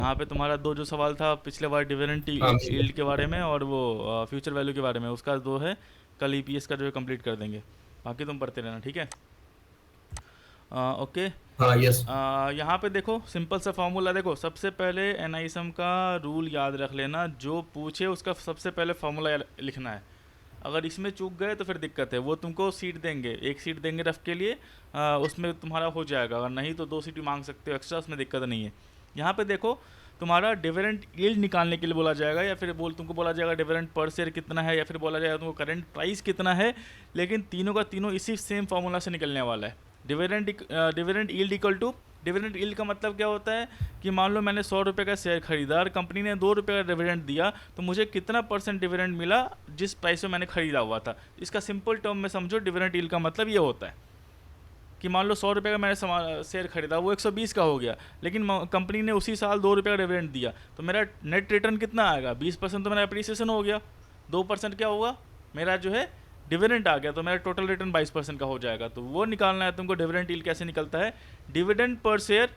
यहाँ पे तुम्हारा दो जो सवाल था पिछले बार डिविडेंड हाँ यील्ड के बारे में और वो फ्यूचर वैल्यू के बारे में, उसका दो है। कल ईपीएस का जो है कंप्लीट कर देंगे, बाकी तुम पढ़ते रहना, ठीक है। ओके। हाँ यस। यहाँ पे देखो सिंपल सा फॉर्मूला, देखो सबसे पहले एनआईएसएम का रूल याद रख लेना, जो पूछे उसका सबसे पहले फॉर्मूला लिखना है। अगर इसमें चूक गए तो फिर दिक्कत है, वो तुमको सीट देंगे, एक सीट देंगे रफ के लिए, उसमें तुम्हारा हो जाएगा, अगर नहीं तो दो सीट भी मांग सकते हो एक्स्ट्रा, उसमें दिक्कत नहीं है। यहाँ पे देखो तुम्हारा डिविडेंड यील्ड निकालने के लिए बोला जाएगा, या फिर तुमको बोला जाएगा डिविडेंड पर शेयर कितना है, या फिर बोला जाएगा तुमको करंट प्राइस कितना है, लेकिन तीनों का तीनों इसी सेम फार्मूला से निकलने वाला है। Dividend yield equal to, dividend yield का मतलब क्या होता है कि मान लो मैंने 100 रुपये का शेयर खरीदा और कंपनी ने 2 रुपये का डिविडेंड दिया, तो मुझे कितना % डिविडेंड मिला जिस प्राइस में मैंने खरीदा हुआ था। इसका सिंपल टर्म में समझो, डिविडेंड यील्ड का मतलब ये होता है कि मान लो 100 रुपये का मैंने शेयर खरीदा, वो 120 का हो गया, लेकिन कंपनी ने उसी साल 2 रुपये का डिविडेंड दिया, तो मेरा नेट रिटर्न कितना आएगा, 20% तो मेरा अप्रिसिएशन हो गया, 2% क्या होगा, मेरा जो है डिविडेंड आ गया, तो मेरा टोटल रिटर्न 22% का हो जाएगा। तो वो निकालना है तुमको, डिविडेंड यील्ड कैसे निकलता है, डिविडेंड पर शेयर,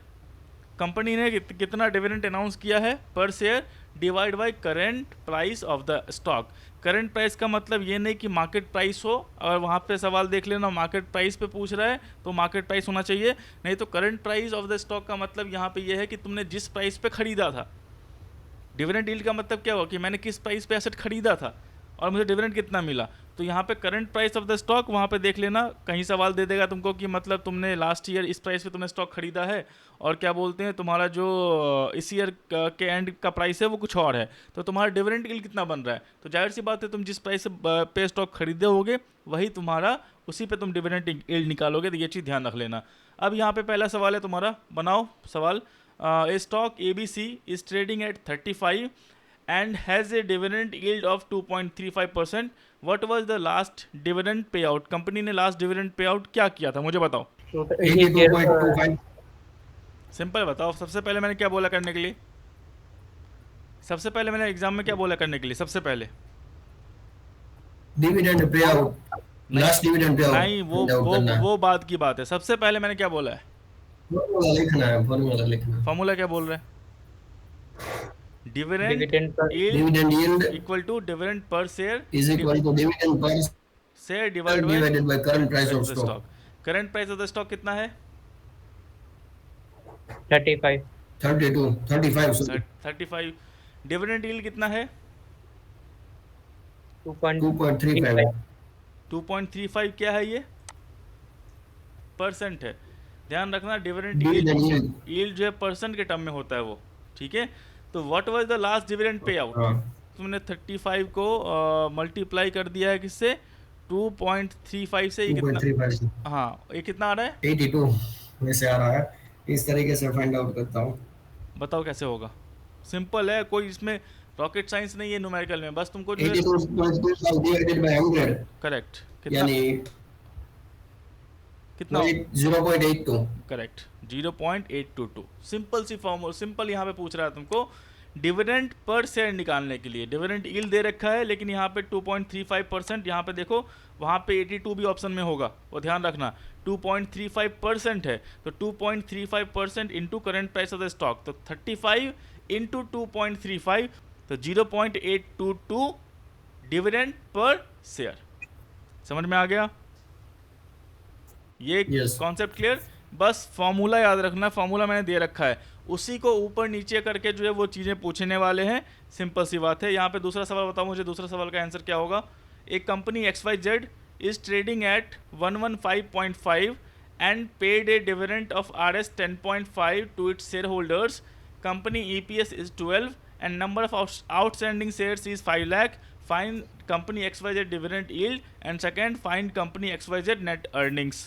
कंपनी ने कितना डिविडेंड अनाउंस किया है पर share, divide by current price of the stock. Current price का मतलब ये नहीं कि मार्केट प्राइस हो, और वहाँ पे सवाल देख लेना मार्केट प्राइस पे पूछ रहा है तो मार्केट प्राइस होना चाहिए, नहीं तो current price of the stock का मतलब यहाँ पे ये है कि तुमने जिस प्राइस पे खरीदा था। डिविडेंड यील्ड का मतलब क्या हुआ कि मैंने किस प्राइस पे एसेट खरीदा था और मुझे डिविडेंड कितना मिला। तो यहाँ पे current price of the stock, वहाँ पे देख लेना कहीं सवाल दे देगा तुमको कि मतलब तुमने लास्ट ईयर इस प्राइस पे तुमने स्टॉक खरीदा है, और क्या बोलते हैं तुम्हारा जो इस ईयर के एंड का प्राइस है वो कुछ और है, तो तुम्हारा डिविडेंड यील्ड कितना बन रहा है। तो जाहिर सी बात है तुम जिस प्राइस पे स्टॉक खरीदे होगे वही तुम्हारा, उसी पे तुम डिविडेंड यील्ड निकालोगे, तो ये चीज़ ध्यान रख लेना। अब यहाँ पे पहला सवाल है तुम्हारा, बनाओ सवाल। A stock ABC is trading at 35 and has a dividend yield of 2.35%. What was the last dividend payout? Company ने लास्ट डिविडेंड पे आउट क्या किया था, मुझे बताओ। Eighty two point two five. Simple बताओ, सबसे पहले मैंने क्या बोला करने के लिए, सबसे पहले मैंने एग्जाम में क्या बोला करने के लिए, सबसे पहले डिविडेंड पे आउट, नहीं, लास्ट डिविडेंड पे नहीं आउट करना है। वो बात की बात है, सबसे पहले मैंने क्या बोला है, फॉर्मूला लिखना है, फॉर्मूला लिखना है। फॉर्मूला क्या बोल रहा है, dividend dividend per yield dividend yield equal to dividend per share, is equal to dividend per share divide divided by current price of of the stock. Stock. Current price of the stock कितना है, 35 32 35 sorry 35। Dividend yield कितना है, 2.35 2.35। क्या है ये, percent है, ध्यान रखना। Dividend dividend yield. यील्ड जो है परसेंट के टर्म में होता है वो, ठीक है। तो what was the last dividend pay out, हाँ तुमने 35 को मल्टीप्लाई कर दिया है किससे, 2.35 से, ये कितना, 2.35 हाँ ये कितना आ रहा है, 82 में से आ रहा है। इस तरीके से फाइंड आउट करता हूँ। बताओ कैसे होगा। सिंपल है, कोई इसमें रॉकेट साइंस नहीं है न्यूमेरिकल में, बस तुमको जो है 82.25 डिवाइडेड बाय 100 करेक्ट, कितना यानी कितना 0.82। करेक्ट, 0.822। सिंपल सी फॉर्मूला, सिंपल यहाँ पे पूछ रहा है तुमको डिविडेंड पर शेयर निकालने के लिए। डिविडेंड यील्ड दे रखा है लेकिन यहाँ पे 2.35%, यहाँ पे देखो वहाँ पे 82 भी ऑप्शन में होगा, वो ध्यान रखना। 2.35% है तो 2.35% into current price of the stock, तो 35 इंटू 2.35, तो 0.822 डिविडेंड पर शेयर। समझ में आ गया ये Yes. Concept clear. बस फॉर्मूला याद रखना, फॉर्मूला मैंने दे रखा है, उसी को ऊपर नीचे करके जो है वो चीज़ें पूछने वाले हैं, सिंपल सी बात है। यहाँ पे दूसरा सवाल बताओ मुझे, दूसरा सवाल का आंसर क्या होगा। एक company XYZ is trading at 115.5 and paid a dividend of Rs 10.5 to its shareholders. Company EPS is 12 and number of outstanding shares is 5 lakh. Find company XYZ dividend yield, and second find company XYZ net earnings.